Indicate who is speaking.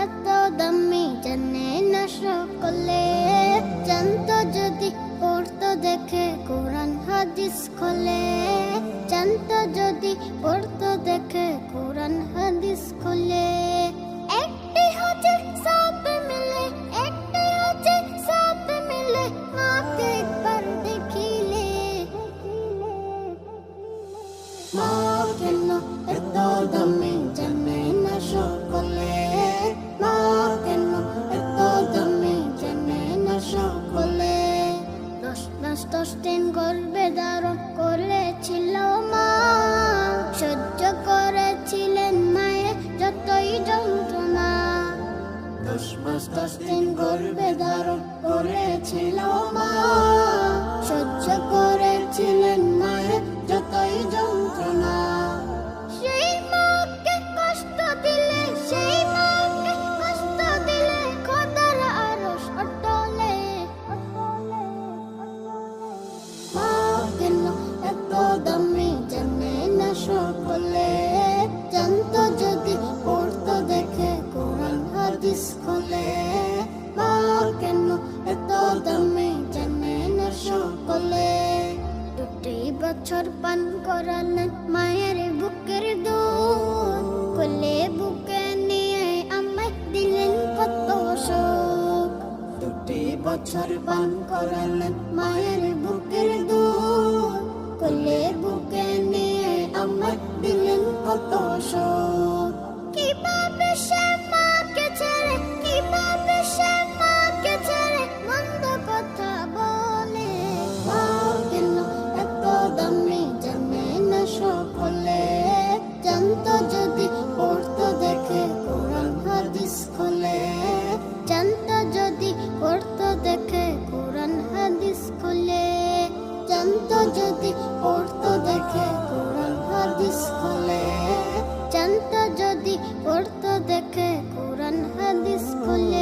Speaker 1: এত দামি জানে না সকলে, জানতো যদি পড়তো দেখে কোরআন হাদিস খোলে, জানতো যদি পড়তো দেখে কোরআন হাদিস খোলে। একটি হচ্ছে সব মিলে, একটি হচ্ছে সব মিলে, মাকে একবার দেখিলে। মা কেন এত দামি জানে না সকলে, মা কেন এত দামি জানে না সকলে। 10 মাস 10 দিন গর্ভে ধারণ করেছিল মা, সহ্য করেছিলেন মায়ের যতই যন্ত্রণা। 10 মাস 10 দিন গর্ভে ধারণ করেছিল মা, সহ্য করেছিলেন মায়ের যতই যন্ত্রণা। সেই মাকে কষ্ট দিলে, সেই মাকে কষ্ট দিলে, খোদার আরশ অটলে। মা কেন এত দামি জানে না সকলে, জানতো যদি পড়তো দেখে কোরআন হাদিস খোলে। মা কেন এত দামি জানে না সকলে। 2 বছর পান করালেন মায়ের বুকের দুধ, কোলে বুকে নিয়ে আমায় দিলেন কত সুখ। 2 বছর পান করালেন মায়ের বুকের দুধ, কোলে বুকে নিয়ে আমায় দিলেন কত সুখ। কিভাবে সে মাকে ছেড়ে, কিভাবে সে মাকে ছেড়ে মন্দ কথা বলে। মা কেন এত দামি জানে না সকলে, জানতো যদি পড়তো দেখে কোরআন হাদিস খোলে, জানতো যদি পড়তো দেখে কোরআন হাদিস খোলে, জানতো যদি পড়তো দেখে কোরআন হাদিস খোলে, জানতো যদি পড়তো দেখে কোরআন হাদিস খোলে।